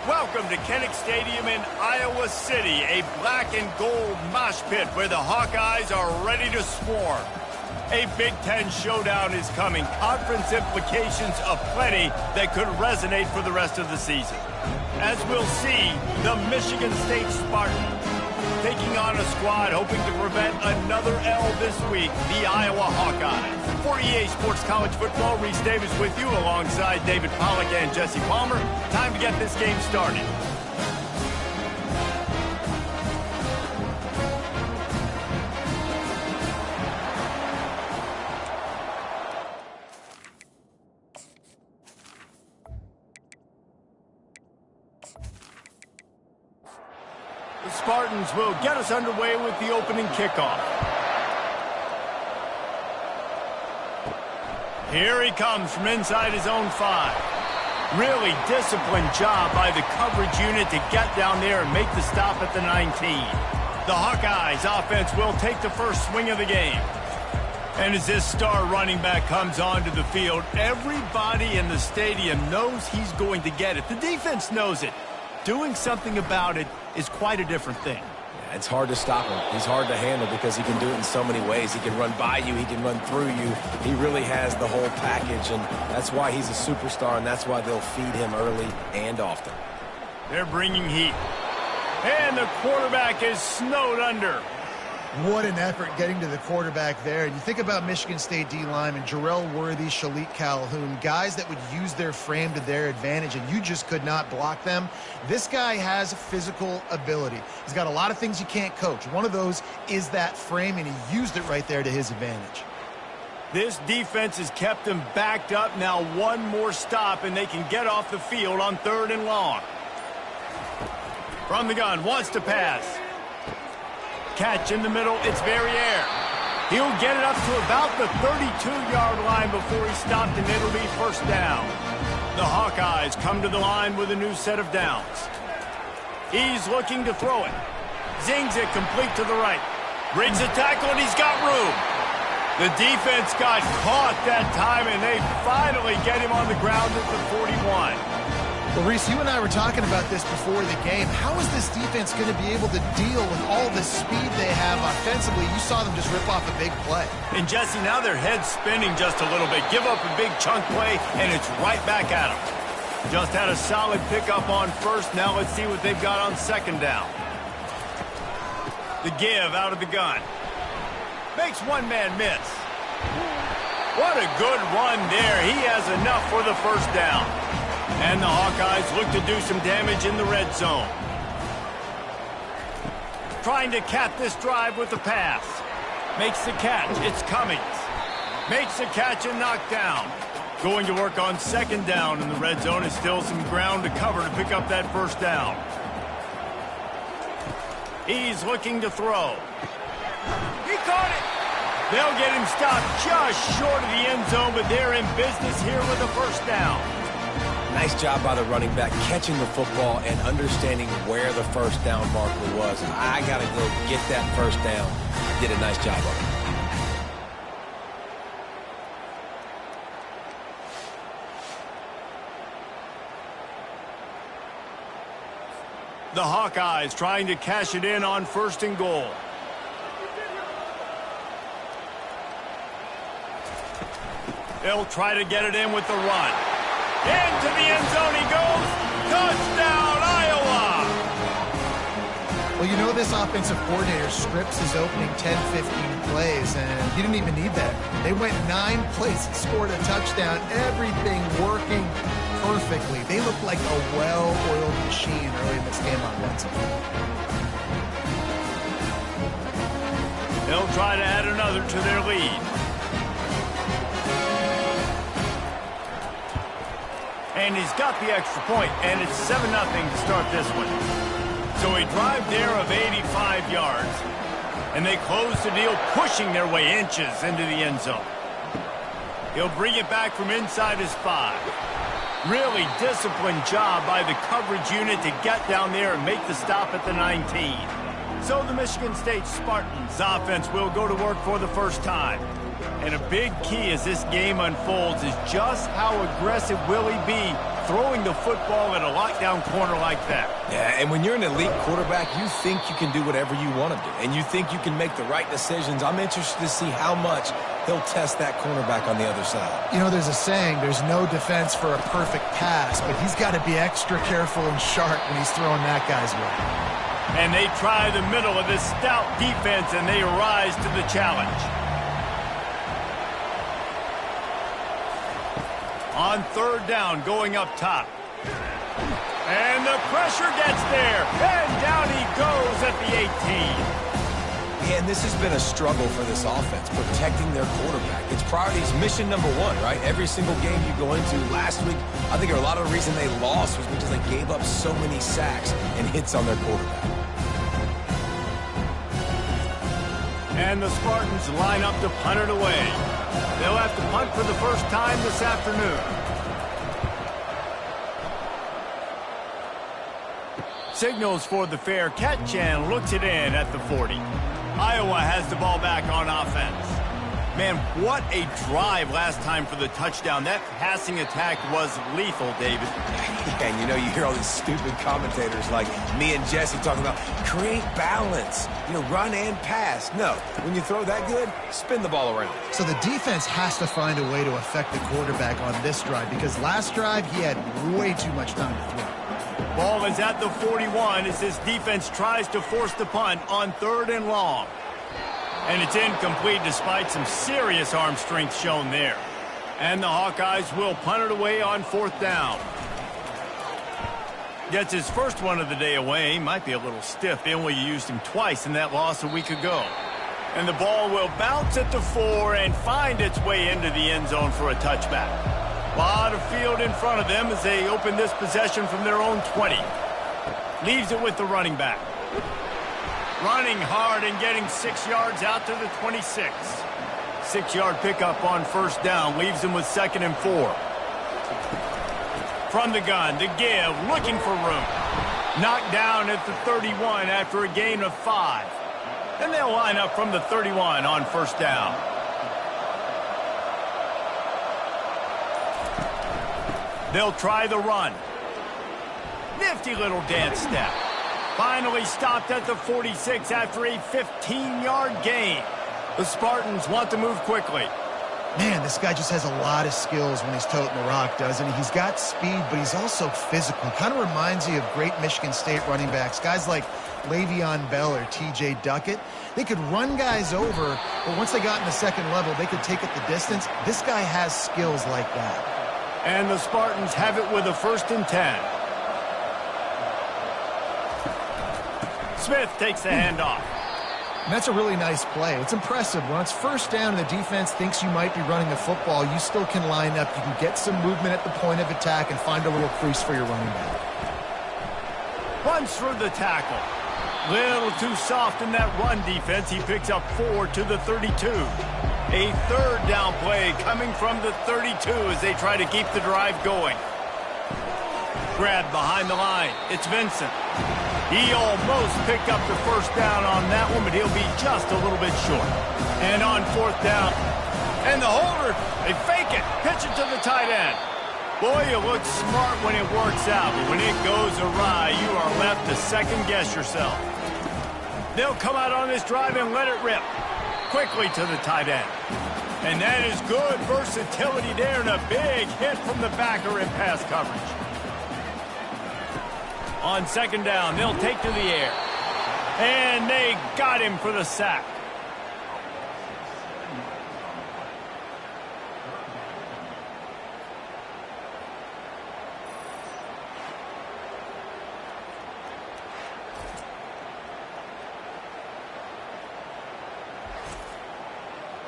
Welcome to Kinnick Stadium in Iowa City, a black and gold mosh pit where the Hawkeyes are ready to swarm. A Big Ten showdown is coming, conference implications aplenty that could resonate for the rest of the season. As we'll see, the Michigan State Spartans taking on a squad hoping to prevent another L this week, the Iowa Hawkeyes. For EA Sports College Football, Reese Davis with you alongside David Pollack and Jesse Palmer. Time to get this game started. The Spartans will get us underway with the opening kickoff. Here he comes from inside his own 5. Really disciplined job by the coverage unit to get down there and make the stop at the 19. The Hawkeyes offense will take the first swing of the game. And as this star running back comes onto the field, everybody in the stadium knows he's going to get it. The defense knows it. Doing something about it is quite a different thing. Yeah, it's hard to stop him. He's hard to handle because he can do it in so many ways. He can run by you. He can run through you. He really has the whole package, and that's why he's a superstar, and that's why they'll feed him early and often. They're bringing heat. And the quarterback is snowed under. What an effort getting to the quarterback there. You think about Michigan State D-linemen, Jarrell Worthy, Shalik Calhoun, guys that would use their frame to their advantage, and you just could not block them. This guy has physical ability. He's got a lot of things you can't coach. One of those is that frame, and he used it right there to his advantage. This defense has kept them backed up. Now one more stop, and they can get off the field on 3rd and long. From the gun, wants to pass. Catch in the middle, it's Verrier. He'll get it up to about the 32-yard line before he stopped, and it'll be first down. The Hawkeyes come to the line with a new set of downs. He's looking to throw it. Zings it complete to the right. Breaks a tackle, and he's got room. The defense got caught that time, and they finally get him on the ground at the 41. Well, Reese, you and I were talking about this before the game. How is this defense going to be able to deal with all the speed they have offensively? You saw them just rip off a big play. And, Jesse, now their head's spinning just a little bit. Give up a big chunk play, and it's right back at them. Just had a solid pickup on first. Now let's see what they've got on 2nd down. The give out of the gun. Makes one man miss. What a good run there. He has enough for the first down. And the Hawkeyes look to do some damage in the red zone. Trying to cap this drive with the pass. Makes the catch. It's Cummings. Makes the catch and knocked down. Going to work on 2nd down in the red zone. Is still some ground to cover to pick up that first down. He's looking to throw. He caught it. They'll get him stopped just short of the end zone, but they're in business here with a first down. Nice job by the running back catching the football and understanding where the first down marker was. I got to go get that first down. Did a nice job of it. The Hawkeyes trying to cash it in on 1st and goal. They'll try to get it in with the run. Into the end zone he goes. Touchdown, Iowa! Well, you know this offensive coordinator scripts his opening 10-15 plays, and he didn't even need that. They went 9 plays and scored a touchdown. Everything working perfectly. They look like a well-oiled machine early in this game on Wednesday. They'll try to add another to their lead. And he's got the extra point, and it's 7-0 to start this one. So a drive there of 85 yards, and they close the deal, pushing their way inches into the end zone. He'll bring it back from inside his 5. Really disciplined job by the coverage unit to get down there and make the stop at the 19. So the Michigan State Spartans offense will go to work for the first time. And a big key as this game unfolds is just how aggressive will he be throwing the football at a lockdown corner like that. Yeah, and when you're an elite quarterback, you think you can do whatever you want to do, and you think you can make the right decisions. I'm interested to see how much he'll test that cornerback on the other side. You know, there's a saying, there's no defense for a perfect pass, but he's got to be extra careful and sharp when he's throwing that guy's way. And they try the middle of this stout defense, and they rise to the challenge. On third down, going up top. And the pressure gets there. And down he goes at the 18. Yeah, and this has been a struggle for this offense, protecting their quarterback. It's priorities, mission number one, right? Every single game you go into. Last week, I think a lot of the reason they lost was because they gave up so many sacks and hits on their quarterback. And the Spartans line up to punt it away. They'll have to punt for the first time this afternoon. Signals for the fair catch and looks it in at the 40. Iowa has the ball back on offense. Man, what a drive last time for the touchdown. That passing attack was lethal, David. And you know, you hear all these stupid commentators like me and Jesse talking about create balance, you know, run and pass. No, when you throw that good, spin the ball around. So the defense has to find a way to affect the quarterback on this drive, because last drive he had way too much time to throw. Ball is at the 41 as this defense tries to force the punt on third and long. And it's incomplete despite some serious arm strength shown there. And the Hawkeyes will punt it away on fourth down. Gets his first one of the day away. Might be a little stiff. They only used him twice in that loss a week ago. And the ball will bounce at the 4 and find its way into the end zone for a touchback. A lot of field in front of them as they open this possession from their own 20. Leaves it with the running back. Running hard and getting 6 yards out to the 26. 6-yard pickup on first down. Leaves them with 2nd and 4. From the gun, the give, looking for room. Knocked down at the 31 after a gain of 5. And they'll line up from the 31 on first down. They'll try the run. Nifty little dance step. Finally stopped at the 46 after a 15-yard gain. The Spartans want to move quickly. Man, this guy just has a lot of skills when he's toting the rock, doesn't he? He's got speed, but he's also physical. Kind of reminds you of great Michigan State running backs. Guys like Le'Veon Bell or T.J. Duckett. They could run guys over, but once they got in the second level, they could take it the distance. This guy has skills like that. And the Spartans have it with a 1st and 10. Smith takes the handoff. And that's a really nice play. It's impressive. When it's first down and the defense thinks you might be running the football, you still can line up. You can get some movement at the point of attack and find a little crease for your running back. Runs through the tackle. Little too soft in that run defense. He picks up 4 to the 32. A third down play coming from the 32 as they try to keep the drive going. Grabbed behind the line. It's Vincent. He almost picked up the first down on that one, but he'll be just a little bit short. And on fourth down. And the holder, they fake it. Pitch it to the tight end. Boy, you look smart when it works out, but when it goes awry, you are left to second-guess yourself. They'll come out on this drive and let it rip. Quickly to the tight end. And that is good versatility there and a big hit from the backer in pass coverage. On second down, they'll take to the air. And they got him for the sack.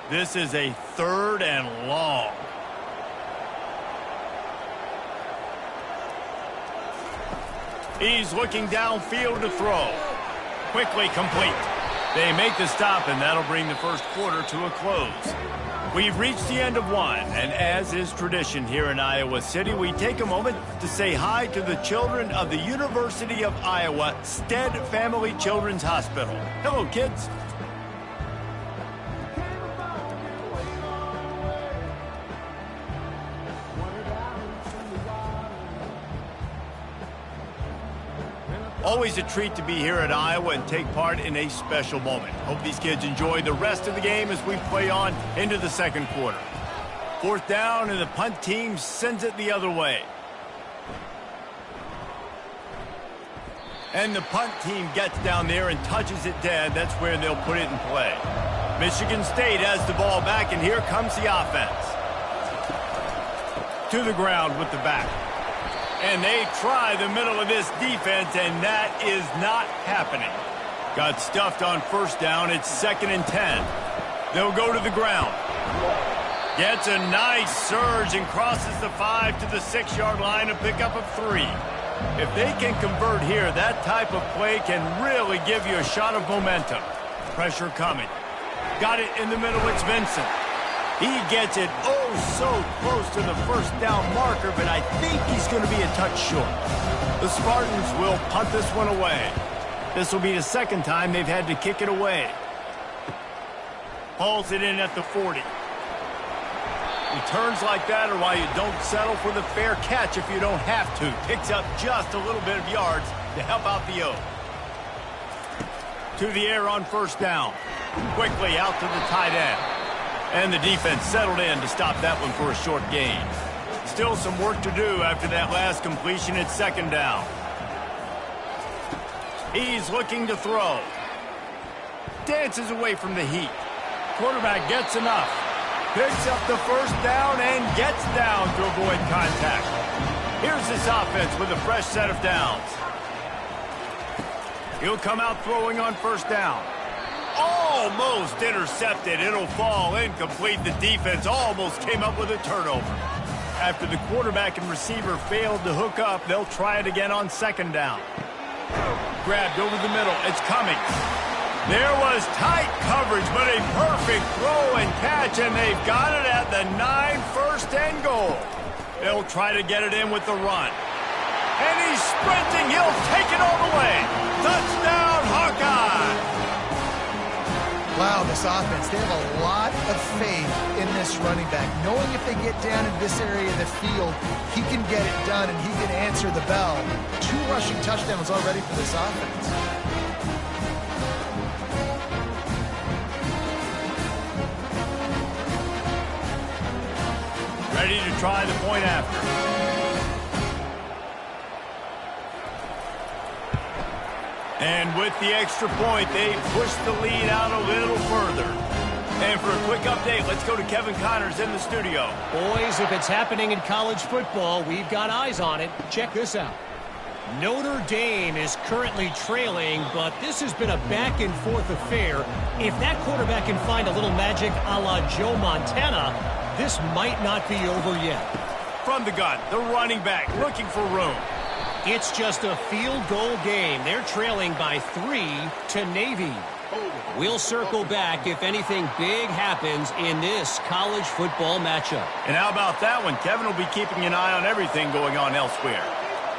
This is a 3rd and long. He's looking downfield to throw. Quickly complete. They make the stop, and that'll bring the first quarter to a close. We've reached the end of one, and as is tradition here in Iowa City, we take a moment to say hi to the children of the University of Iowa Stead Family Children's Hospital. Hello, kids. Always a treat to be here at Iowa and take part in a special moment. Hope these kids enjoy the rest of the game as we play on into the second quarter. Fourth down, and the punt team sends it the other way. And the punt team gets down there and touches it dead. That's where they'll put it in play. Michigan State has the ball back, and here comes the offense. To the ground with the back. And they try the middle of this defense, and that is not happening. Got stuffed on first down. It's 2nd and 10. They'll go to the ground. Gets a nice surge and crosses the 5 to the 6-yard line, a pickup of 3. If they can convert here, that type of play can really give you a shot of momentum. Pressure coming. Got it in the middle. It's Vincent. He gets it so close to the first down marker, but I think he's going to be a touch short. The Spartans will punt this one away. This will be the second time they've had to kick it away. Hauls it in at the 40. Returns like that are why you don't settle for the fair catch if you don't have to. Picks up just a little bit of yards to help out the O. To the air on first down. Quickly out to the tight end. And the defense settled in to stop that one for a short gain. Still some work to do after that last completion at 2nd down. He's looking to throw. Dances away from the heat. Quarterback gets enough. Picks up the first down and gets down to avoid contact. Here's this offense with a fresh set of downs. He'll come out throwing on first down. Almost intercepted. It'll fall incomplete. The defense almost came up with a turnover. After the quarterback and receiver failed to hook up, they'll try it again on 2nd down. Grabbed over the middle. It's coming. There was tight coverage, but a perfect throw and catch, and they've got it at the 9, 1st and goal. They'll try to get it in with the run. And he's sprinting. He'll take it all the way. Touchdown, Hawkeye! Wow, this offense, they have a lot of faith in this running back. Knowing if they get down in this area of the field, he can get it done and he can answer the bell. 2 rushing touchdowns already for this offense. Ready to try the point after. And with the extra point, they push the lead out a little further. And for a quick update, let's go to Kevin Connors in the studio. Boys, if it's happening in college football, we've got eyes on it. Check this out. Notre Dame is currently trailing, but this has been a back-and-forth affair. If that quarterback can find a little magic a la Joe Montana, this might not be over yet. From the gun, the running back looking for room. It's just a field goal game. They're trailing by 3 to Navy. We'll circle back if anything big happens in this college football matchup. And how about that one? Kevin will be keeping an eye on everything going on elsewhere.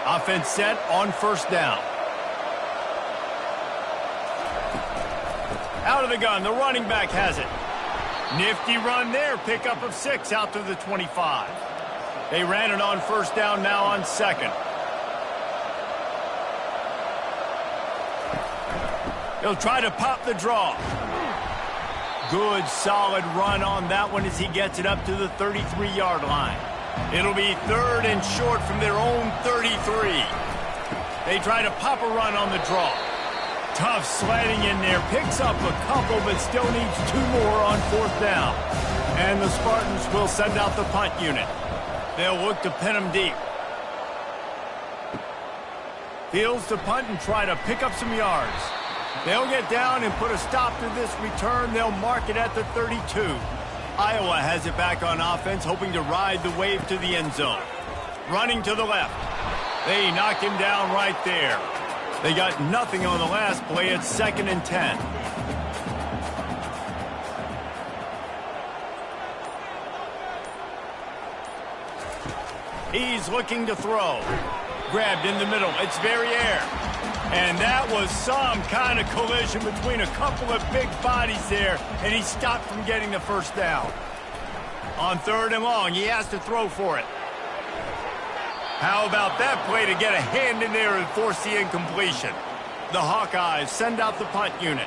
Offense set on first down. Out of the gun, the running back has it. Nifty run there, pickup of 6 out to the 25. They ran it on first down, now on 2nd. He'll try to pop the draw. Good, solid run on that one as he gets it up to the 33-yard line. It'll be 3rd and short from their own 33. They try to pop a run on the draw. Tough sledding in there. Picks up a couple, but still needs 2 more on 4th down. And the Spartans will send out the punt unit. They'll look to pin him deep. Fields to punt and try to pick up some yards. They'll get down and put a stop to this return. They'll mark it at the 32. Iowa has it back on offense, hoping to ride the wave to the end zone. Running to the left. They knock him down right there. They got nothing on the last play. It's 2nd and 10. He's looking to throw. Grabbed in the middle. It's Verrier. And that was some kind of collision between a couple of big bodies there, and he stopped from getting the first down. On 3rd and long, he has to throw for it. How about that play to get a hand in there and force the incompletion? The Hawkeyes send out the punt unit.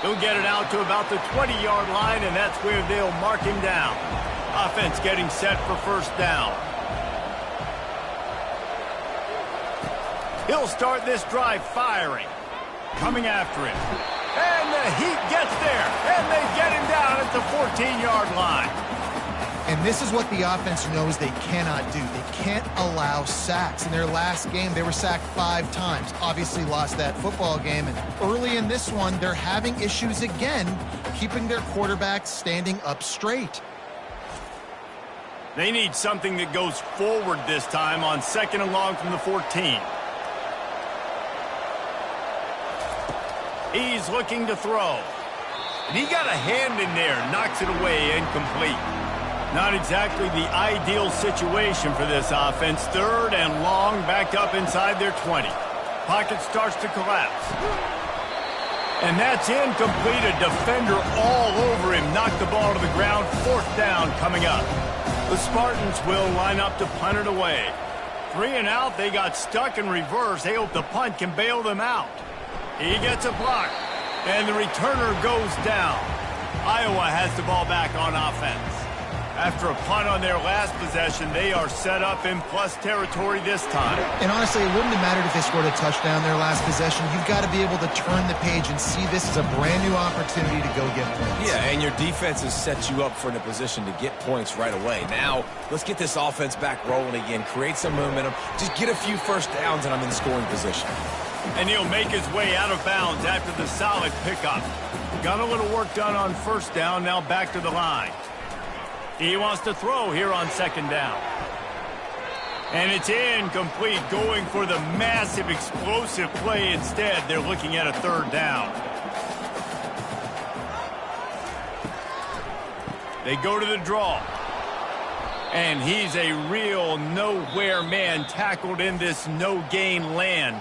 He'll get it out to about the 20-yard line, and that's where they'll mark him down. Offense getting set for first down. He'll start this drive firing. Coming after it. And the heat gets there. And they get him down at the 14-yard line. And this is what the offense knows they cannot do. They can't allow sacks. In their last game, they were sacked 5 times. Obviously lost that football game. And early in this one, they're having issues again, keeping their quarterback standing up straight. They need something that goes forward this time on 2nd and long from the 14. He's looking to throw. And he got a hand in there, knocks it away, incomplete. Not exactly the ideal situation for this offense. 3rd and long, backed up inside their 20. Pocket starts to collapse. And that's incomplete. A defender all over him. Knocked the ball to the ground. 4th down coming up. The Spartans will line up to punt it away. 3 and out. They got stuck in reverse. They hope the punt can bail them out. He gets a block. And the returner goes down. Iowa has the ball back on offense. After a punt on their last possession, they are set up in plus territory this time. And honestly, it wouldn't have mattered if they scored a touchdown their last possession. You've got to be able to turn the page and see this as a brand new opportunity to go get points. Yeah, and your defense has set you up for in a position to get points right away. Now, let's get this offense back rolling again, create some momentum, just get a few first downs, and I'm in scoring position. And he'll make his way out of bounds after the solid pickup. Got a little work done on first down, now back to the line. He wants to throw here on 2nd down. And it's incomplete, going for the massive explosive play instead. They're looking at a 3rd down. They go to the draw. And he's a real nowhere man, tackled in this no-gain land.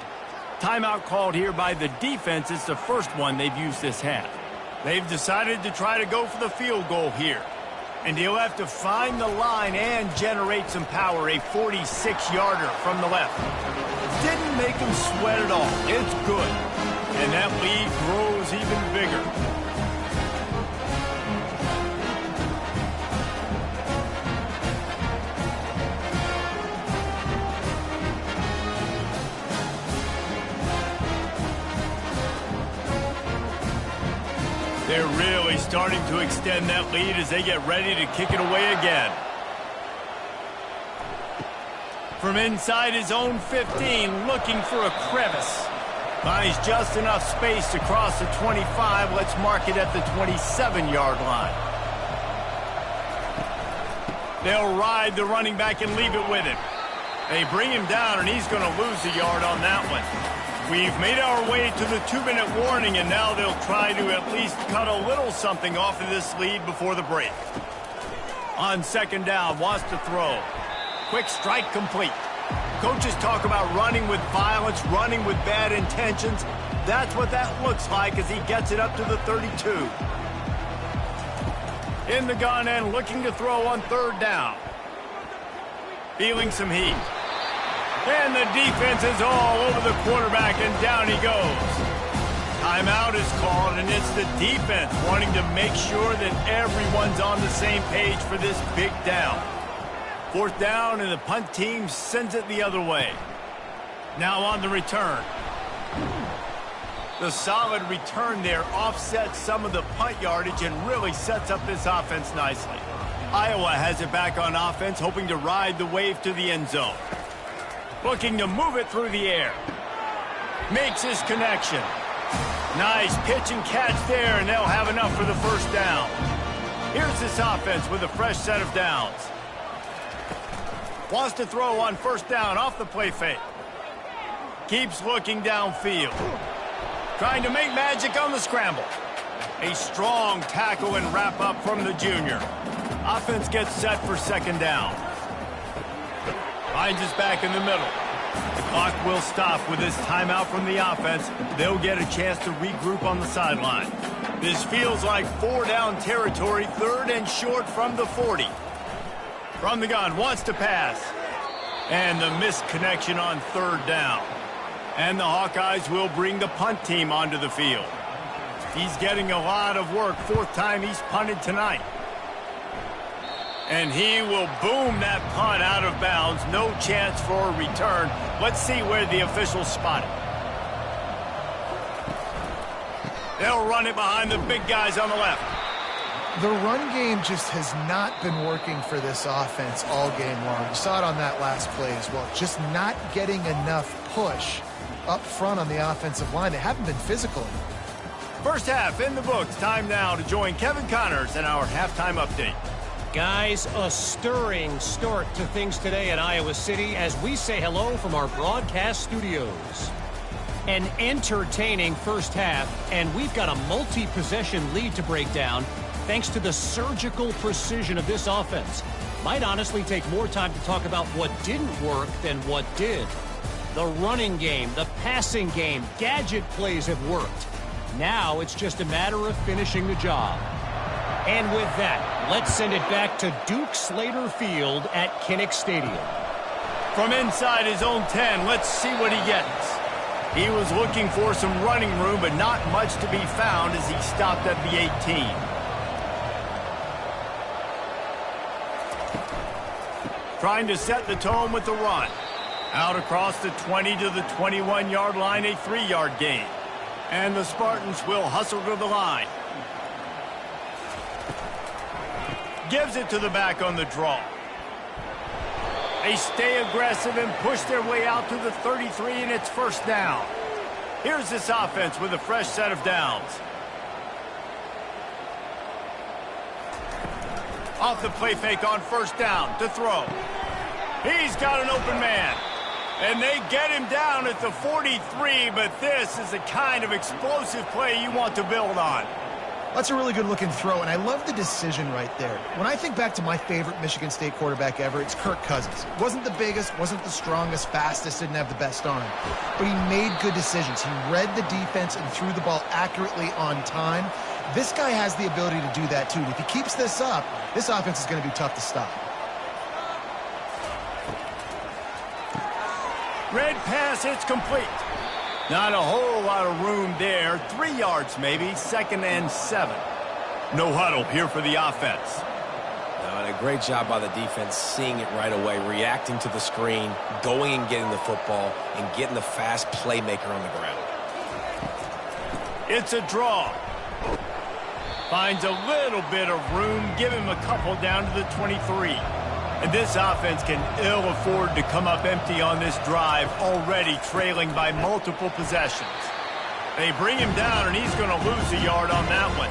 Timeout called here by the defense. It's the first one they've used this half. They've decided to try to go for the field goal here. And he'll have to find the line and generate some power. A 46-yarder from the left. Didn't make him sweat at all. It's good. And that lead grows even bigger. They're really starting to extend that lead as they get ready to kick it away again. From inside his own 15, looking for a crevice. Finds just enough space to cross the 25. Let's mark it at the 27-yard line. They'll ride the running back and leave it with him. They bring him down, and he's going to lose a yard on that one. We've made our way to the 2-minute warning, and now they'll try to at least cut a little something off of this lead before the break. On 2nd down, wants to throw. Quick strike complete. Coaches talk about running with violence, running with bad intentions. That's what that looks like as he gets it up to the 32. In the gun and looking to throw on 3rd down. Feeling some heat. And the defense is all over the quarterback, and down he goes. Timeout is called, and it's the defense wanting to make sure that everyone's on the same page for this big down. 4th down, and the punt team sends it the other way. Now on the return. The solid return there offsets some of the punt yardage and really sets up this offense nicely. Iowa has it back on offense, hoping to ride the wave to the end zone. Looking to move it through the air. Makes his connection. Nice pitch and catch there, and they'll have enough for the first down. Here's this offense with a fresh set of downs. Wants to throw on 1st down off the play fake. Keeps looking downfield. Trying to make magic on the scramble. A strong tackle and wrap up from the junior. Offense gets set for 2nd down. Finds us back in the middle. The clock will stop with this timeout from the offense. They'll get a chance to regroup on the sideline. This feels like 4-down territory, 3rd and short from the 40. From the gun, wants to pass. And the missed connection on 3rd down. And the Hawkeyes will bring the punt team onto the field. He's getting a lot of work, 4th time he's punted tonight. And he will boom that punt out of bounds. No chance for a return. Let's see where the officials spot it. They'll run it behind the big guys on the left. The run game just has not been working for this offense all game long. You saw it on that last play as well. Just not getting enough push up front on the offensive line. They haven't been physical. First half in the books. Time now to join Kevin Connors in our halftime update. Guys, a stirring start to things today in Iowa City as we say hello from our broadcast studios. An entertaining first half, and we've got a multi-possession lead to break down thanks to the surgical precision of this offense. Might honestly take more time to talk about what didn't work than what did. The running game, the passing game, gadget plays have worked. Now it's just a matter of finishing the job. And with that, let's send it back to Duke Slater Field at Kinnick Stadium. From inside his own 10, let's see what he gets. He was looking for some running room, but not much to be found as he stopped at the 18. Trying to set the tone with the run. Out across the 20 to the 21-yard line, a 3-yard gain. And the Spartans will hustle to the line. Gives it to the back on the draw. They stay aggressive and push their way out to the 33, and it's 1st down. Here's this offense with a fresh set of downs. Off the play fake on 1st down to throw. He's got an open man. And they get him down at the 43, but this is the kind of explosive play you want to build on. That's a really good-looking throw, and I love the decision right there. When I think back to my favorite Michigan State quarterback ever, it's Kirk Cousins. Wasn't the biggest, wasn't the strongest, fastest, didn't have the best arm. But he made good decisions. He read the defense and threw the ball accurately on time. This guy has the ability to do that, too. If he keeps this up, this offense is going to be tough to stop. Red pass, it's complete. Not a whole lot of room there. 3 yards maybe, 2nd and 7. No huddle here for the offense. And a great job by the defense seeing it right away, reacting to the screen, going and getting the football, and getting the fast playmaker on the ground. It's a draw. Finds a little bit of room. Give him a couple down to the 23. And this offense can ill afford to come up empty on this drive, already trailing by multiple possessions. They bring him down, and he's going to lose a yard on that one.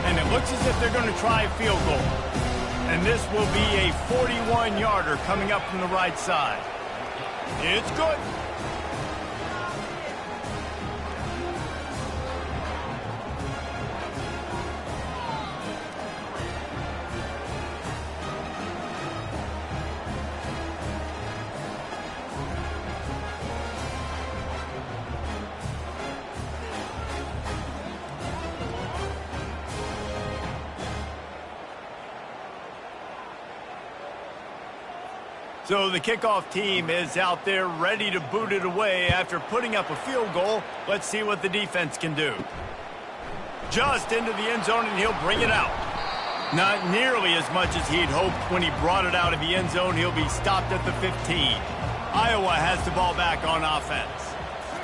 And it looks as if they're going to try a field goal. And this will be a 41-yarder coming up from the right side. It's good. So the kickoff team is out there ready to boot it away after putting up a field goal. Let's see what the defense can do. Just into the end zone, and he'll bring it out. Not nearly as much as he'd hoped when he brought it out of the end zone. He'll be stopped at the 15. Iowa has the ball back on offense.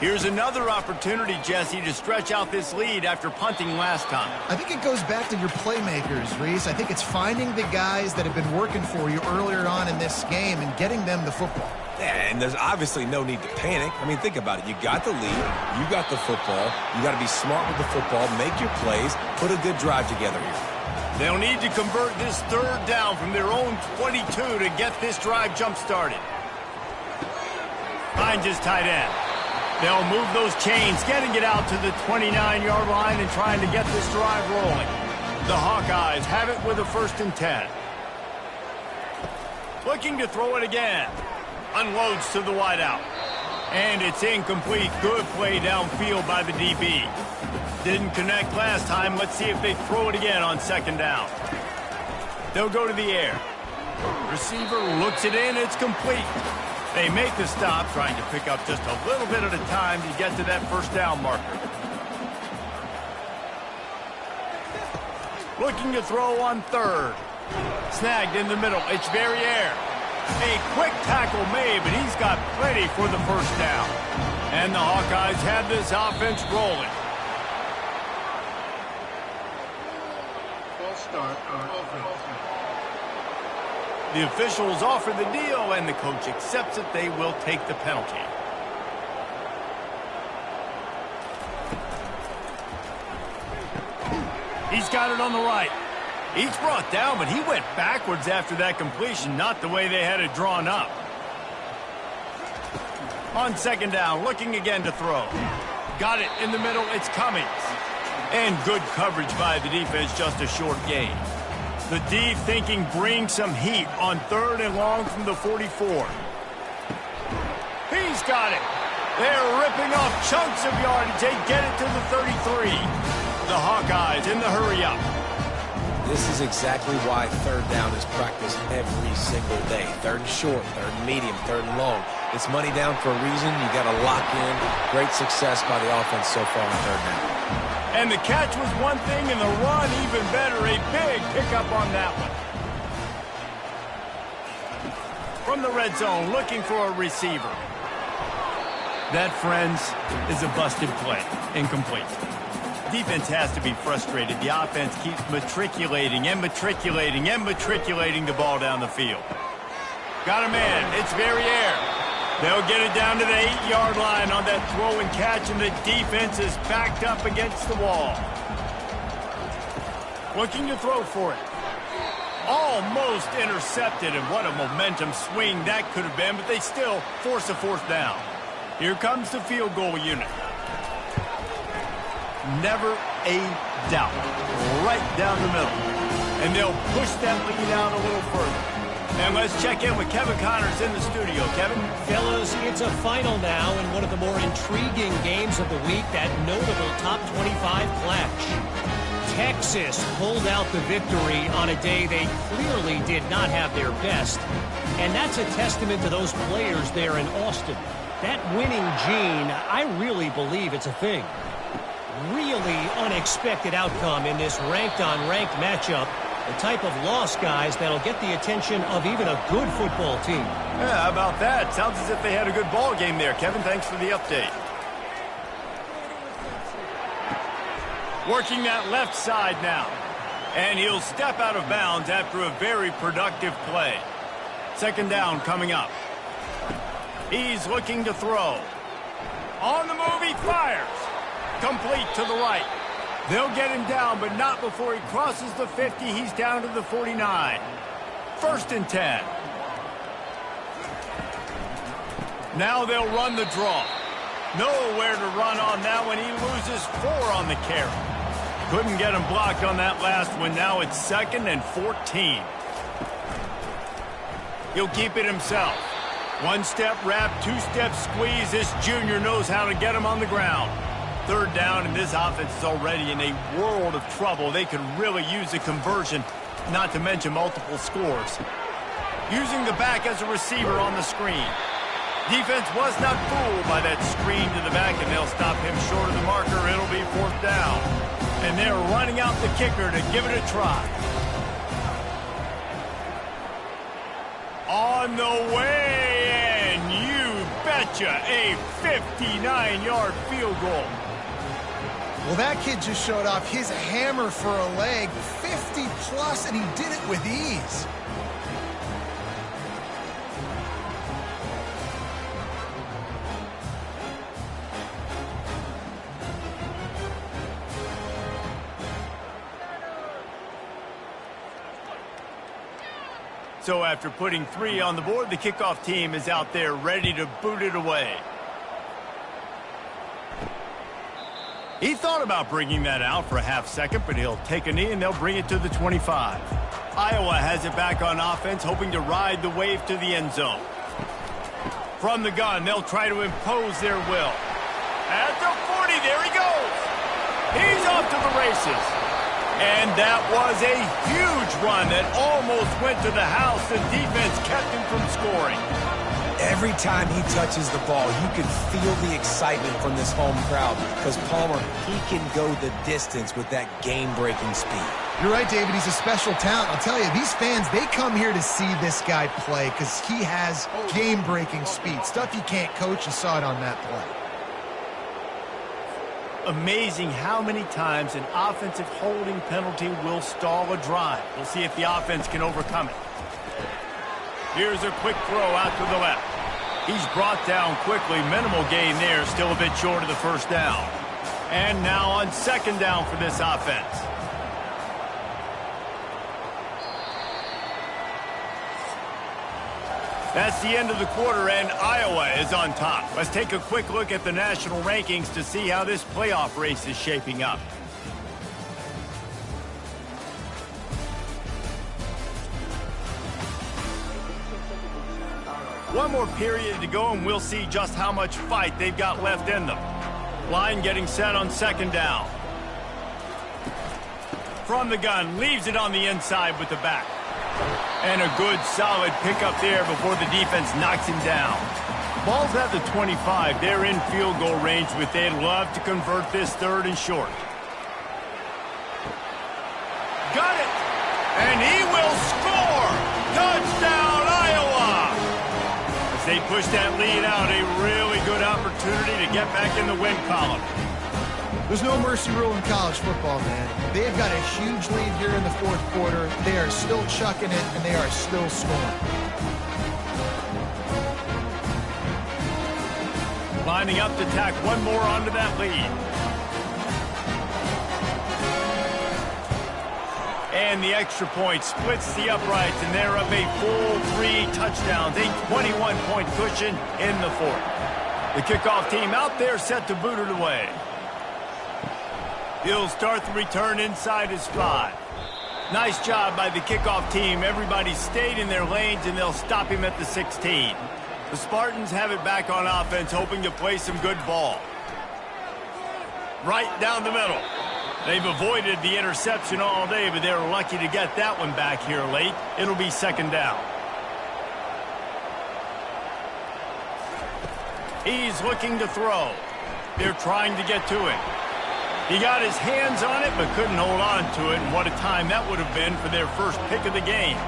Here's another opportunity, Jesse, to stretch out this lead after punting last time. I think it goes back to your playmakers, Reese. I think it's finding the guys that have been working for you earlier on in this game and getting them the football. Yeah, and there's obviously no need to panic. I mean, think about it. You got the lead. You got the football. You got to be smart with the football, make your plays, put a good drive together here. They'll need to convert this 3rd down from their own 22 to get this drive jump-started. Finds his tight end. They'll move those chains, getting it out to the 29-yard line and trying to get this drive rolling. The Hawkeyes have it with a 1st and 10. Looking to throw it again. Unloads to the wideout. And it's incomplete. Good play downfield by the DB. Didn't connect last time. Let's see if they throw it again on second down. They'll go to the air. Receiver looks it in. It's complete. They make the stop, trying to pick up just a little bit at a time to get to that first down marker. Looking to throw on third. Snagged in the middle. It's Verrier. A quick tackle made, but he's got plenty for the first down. And the Hawkeyes have this offense rolling. The officials offer the deal, and the coach accepts it. They will take the penalty. He's got it on the right. He's brought down, but he went backwards after that completion, not the way they had it drawn up. On second down, looking again to throw. Got it in the middle. It's Cummings. And good coverage by the defense, just a short gain. The D thinking bring some heat on third and long from the 44. He's got it. They're ripping off chunks of yardage. They get it to the 33. The Hawkeyes in the hurry-up. This is exactly why third down is practiced every single day. Third and short, third and medium, third and long. It's money down for a reason. You got to lock in. Great success by the offense so far on third down. And the catch was one thing, and the run even better. A big pickup on that one. From the red zone, looking for a receiver. That, friends, is a busted play. Incomplete. Defense has to be frustrated. The offense keeps matriculating and matriculating and matriculating the ball down the field. Got a man. It's Verrier. They'll get it down to the 8-yard line on that throw and catch, and the defense is backed up against the wall. Looking to throw for it. Almost intercepted, and what a momentum swing that could have been, but they still force a fourth down. Here comes the field goal unit. Never a doubt. Right down the middle. And they'll push that lead out a little further. And let's check in with Kevin Connors in the studio. Kevin? Fellas, it's a final now in one of the more intriguing games of the week, that notable top 25 clash. Texas pulled out the victory on a day they clearly did not have their best. And that's a testament to those players there in Austin. That winning gene, I really believe it's a thing. Really unexpected outcome in this ranked-on-ranked matchup. The type of loss, guys, that'll get the attention of even a good football team. Yeah, how about that? Sounds as if they had a good ball game there. Kevin, thanks for the update. Working that left side now. And he'll step out of bounds after a very productive play. Second down coming up. He's looking to throw. On the move, he fires. Complete to the right. They'll get him down, but not before he crosses the 50. He's down to the 49. First and 10. Now they'll run the draw. Nowhere to run on that one. He loses 4 on the carry. Couldn't get him blocked on that last one. Now it's second and 14. He'll keep it himself. One-step wrap, two-step squeeze. This junior knows how to get him on the ground. Third down, and this offense is already in a world of trouble. They could really use a conversion, not to mention multiple scores. Using the back as a receiver on the screen. Defense was not fooled by that screen to the back, and they'll stop him short of the marker. It'll be fourth down. And they're running out the kicker to give it a try. On the way, and you betcha, a 59-yard field goal. Well, that kid just showed off his hammer for a leg, 50-plus, and he did it with ease. So after putting 3 on the board, the kickoff team is out there ready to boot it away. He thought about bringing that out for a half second, but he'll take a knee and they'll bring it to the 25. Iowa has it back on offense, hoping to ride the wave to the end zone. From the gun, they'll try to impose their will. At the 40, there he goes. He's off to the races. And that was a huge run that almost went to the house. The defense kept him from scoring. Every time he touches the ball, you can feel the excitement from this home crowd because Palmer, he can go the distance with that game-breaking speed. You're right, David. He's a special talent. I'll tell you, these fans, they come here to see this guy play because he has game-breaking speed. Stuff you can't coach. You saw it on that play. Amazing how many times an offensive holding penalty will stall a drive. We'll see if the offense can overcome it. Here's a quick throw out to the left. He's brought down quickly. Minimal gain there. Still a bit short of the first down. And now on second down for this offense. That's the end of the quarter, and Iowa is on top. Let's take a quick look at the national rankings to see how this playoff race is shaping up. One more period to go, and we'll see just how much fight they've got left in them. Line getting set on second down. From the gun, leaves it on the inside with the back. And a good, solid pickup there before the defense knocks him down. Ball's at the 25. They're in field goal range, but they'd love to convert this third and short. Got it! And he will score! Touchdown, Iowa! As they push that lead out, a really good opportunity to get back in the win column. There's no mercy rule in college football, man. They have got a huge lead here in the fourth quarter. They are still chucking it, and they are still scoring. Lining up to tack one more onto that lead. And the extra point splits the uprights, and they're up a full 3 touchdowns, a 21-point cushion in the fourth. The kickoff team out there set to boot it away. He'll start the return inside his 5. Nice job by the kickoff team. Everybody stayed in their lanes, and they'll stop him at the 16. The Spartans have it back on offense, hoping to play some good ball. Right down the middle. They've avoided the interception all day, but they're lucky to get that one back here late. It'll be second down. He's looking to throw. They're trying to get to him. He got his hands on it, but couldn't hold on to it, and what a time that would have been for their first pick of the game.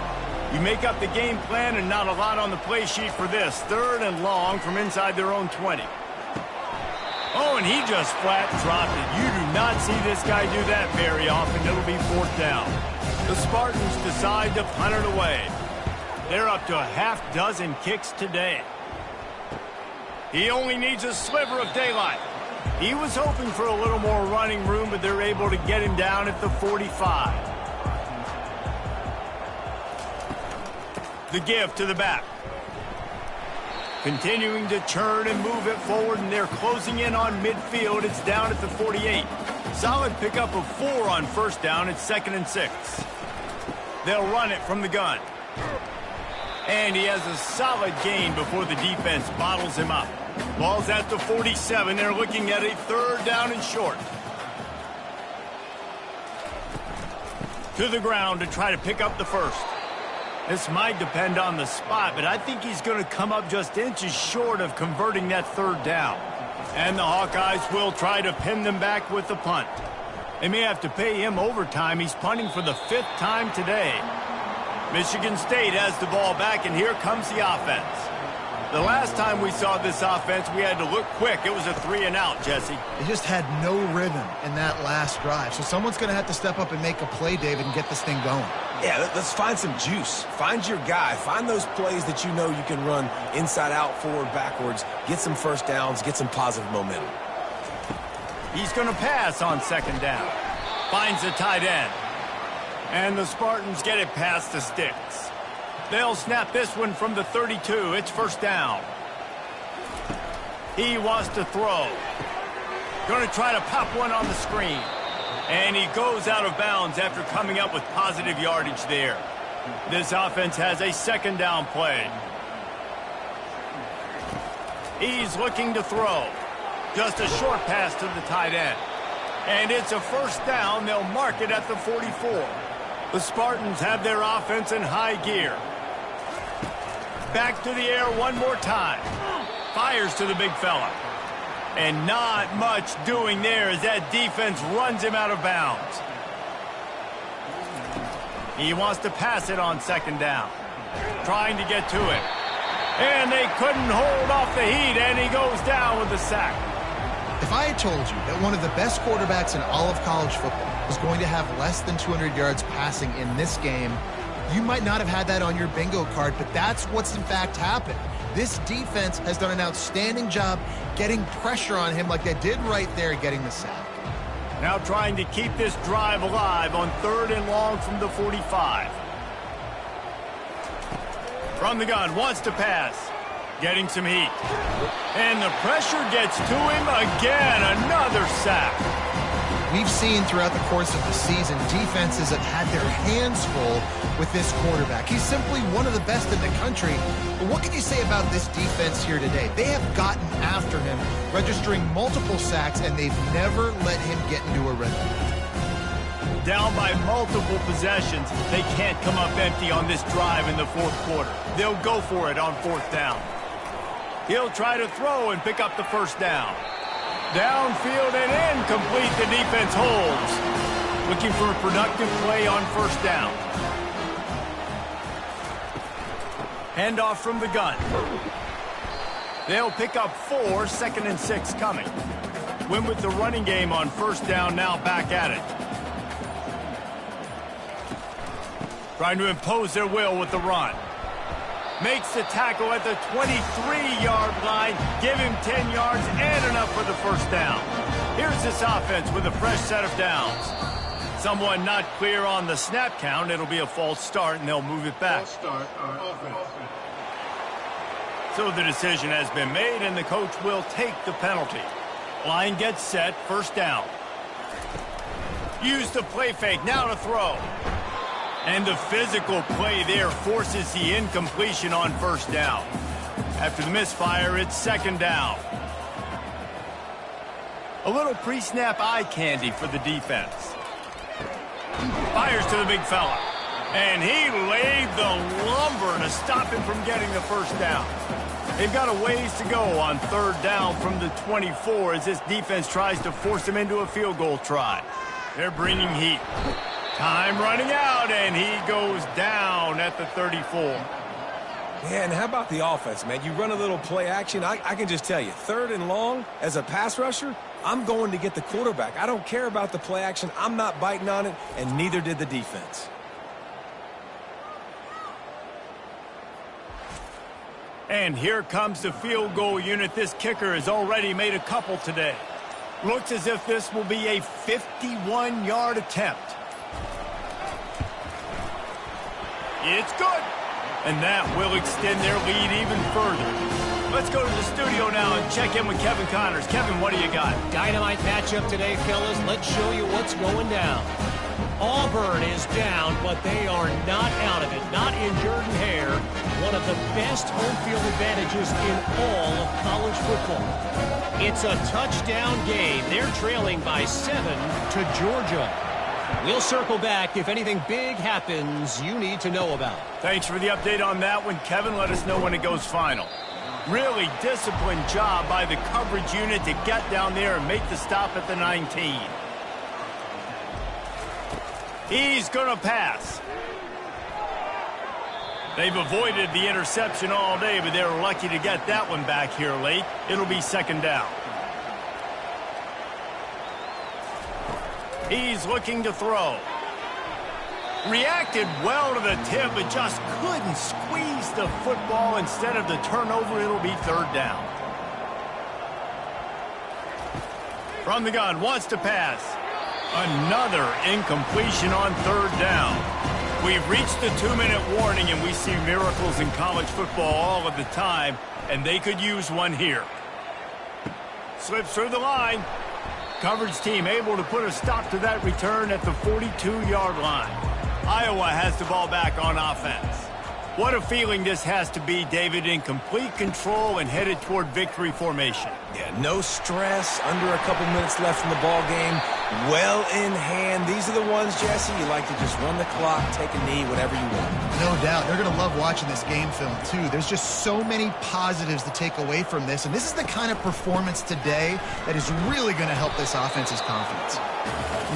You make up the game plan and not a lot on the play sheet for this. Third and long from inside their own 20. Oh, and he just flat dropped it. You do not see this guy do that very often. It'll be fourth down. The Spartans decide to punt it away. They're up to a half-dozen kicks today. He only needs a sliver of daylight. He was hoping for a little more running room, but they're able to get him down at the 45. The give to the back. Continuing to churn and move it forward, and they're closing in on midfield. It's down at the 48. Solid pickup of 4 on first down. It's 2nd and 6. They'll run it from the gun. And he has a solid gain before the defense bottles him up. Ball's at the 47. They're looking at a third down and short. To the ground to try to pick up the first. This might depend on the spot, but I think he's going to come up just inches short of converting that third down. And the Hawkeyes will try to pin them back with the punt. They may have to pay him overtime. He's punting for the 5th time today. Michigan State has the ball back, and here comes the offense. The last time we saw this offense, we had to look quick. It was a 3-and-out, Jesse. They just had no rhythm in that last drive. So someone's going to have to step up and make a play, David, and get this thing going. Yeah, let's find some juice. Find your guy. Find those plays that you know you can run inside out, forward, backwards. Get some first downs. Get some positive momentum. He's going to pass on second down. Finds the tight end. And the Spartans get it past the sticks. They'll snap this one from the 32. It's first down. He wants to throw. Going to try to pop one on the screen. And he goes out of bounds after coming up with positive yardage there. This offense has a second down play. He's looking to throw. Just a short pass to the tight end. And it's a first down. They'll mark it at the 44. The Spartans have their offense in high gear. Back to the air one more time. Fires to the big fella. And not much doing there as that defense runs him out of bounds. He wants to pass it on second down. Trying to get to it. And they couldn't hold off the heat, and he goes down with the sack. If I had told you that one of the best quarterbacks in all of college football was going to have less than 200 yards passing in this game, you might not have had that on your bingo card, but that's what's in fact happened. This defense has done an outstanding job getting pressure on him like they did right there, getting the sack. Now trying to keep this drive alive on 3rd and long from the 45. From the gun, wants to pass. Getting some heat. And the pressure gets to him again. Another sack. We've seen throughout the course of the season, defenses have had their hands full with this quarterback. He's simply one of the best in the country. But what can you say about this defense here today? They have gotten after him, registering multiple sacks, and they've never let him get into a rhythm. Down by multiple possessions, they can't come up empty on this drive in the 4th quarter. They'll go for it on 4th down. He'll try to throw and pick up the first down. Downfield and incomplete. The defense holds. Looking for a productive play on 1st down. Handoff from the gun. They'll pick up 4, 2nd and 6 coming. Win with the running game on 1st down, now back at it. Trying to impose their will with the run. Makes the tackle at the 23-yard line. Give him 10 yards and enough for the first down. Here's this offense with a fresh set of downs. Someone not clear on the snap count. It'll be a false start, and they'll move it back. So the decision has been made, and the coach will take the penalty. Line gets set, first down. Use the play fake, now to throw. And the physical play there forces the incompletion on 1st down. After the misfire, it's 2nd down. A little pre-snap eye candy for the defense. Fires to the big fella. And he laid the lumber to stop him from getting the first down. They've got a ways to go on 3rd down from the 24 as this defense tries to force him into a field goal try. They're bringing heat. Time running out, and he goes down at the 34. Yeah, and how about the offense, man? You run a little play action. I can just tell you, 3rd and long, as a pass rusher, I'm going to get the quarterback. I don't care about the play action. I'm not biting on it, and neither did the defense. And here comes the field goal unit. This kicker has already made a couple today. Looks as if this will be a 51-yard attempt. It's good. And that will extend their lead even further. Let's go to the studio now and check in with Kevin Connors. Kevin, what do you got? Dynamite matchup today, fellas. Let's show you what's going down. Auburn is down, but they are not out of it. Not in Jordan Hare. One of the best home field advantages in all of college football. It's a touchdown game. They're trailing by 7 to Georgia. We'll circle back if anything big happens you need to know about. Thanks for the update on that one, Kevin. Let us know when it goes final. Really disciplined job by the coverage unit to get down there and make the stop at the 19. He's going to pass. They've avoided the interception all day, but they're lucky to get that one back here late. It'll be 2nd down. He's looking to throw. Reacted well to the tip, but just couldn't squeeze the football. Instead of the turnover, it'll be 3rd down. From the gun, wants to pass. Another incompletion on 3rd down. We've reached the 2-minute warning, and we see miracles in college football all of the time, and they could use one here. Slips through the line. Coverage team able to put a stop to that return at the 42-yard line. Iowa has the ball back on offense. What a feeling this has to be, David, in complete control and headed toward victory formation. Yeah, no stress, under a couple minutes left in the ball game. Well in hand. These are the ones, Jesse, you like to just run the clock, take a knee, whatever you want. No doubt. They're going to love watching this game film, too. There's just so many positives to take away from this, and this is the kind of performance today that is really going to help this offense's confidence.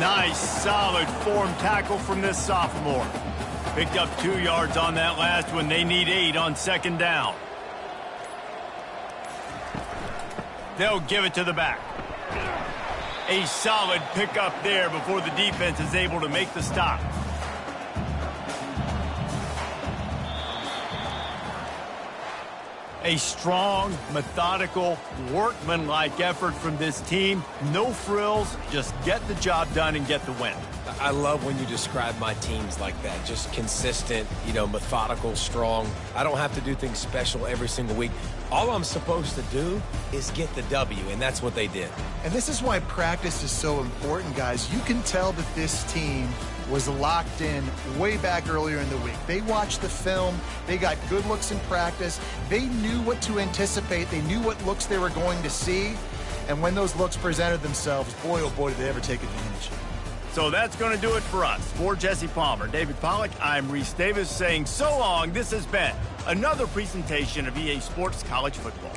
Nice, solid form tackle from this sophomore. Picked up 2 yards on that last one. They need 8 on second down. They'll give it to the back. A solid pickup there before the defense is able to make the stop. A strong, methodical, workmanlike effort from this team. No frills, just get the job done and get the win. I love when you describe my teams like that. Just consistent, methodical, strong. I don't have to do things special every single week. All I'm supposed to do is get the W, and that's what they did. And this is why practice is so important, guys. You can tell that this team was locked in way back earlier in the week. They watched the film. They got good looks in practice. They knew what to anticipate. They knew what looks they were going to see. And when those looks presented themselves, boy, oh boy, did they ever take advantage. So that's going to do it for us. For Jesse Palmer, David Pollack, I'm Reese Davis saying so long. This has been another presentation of EA Sports College Football.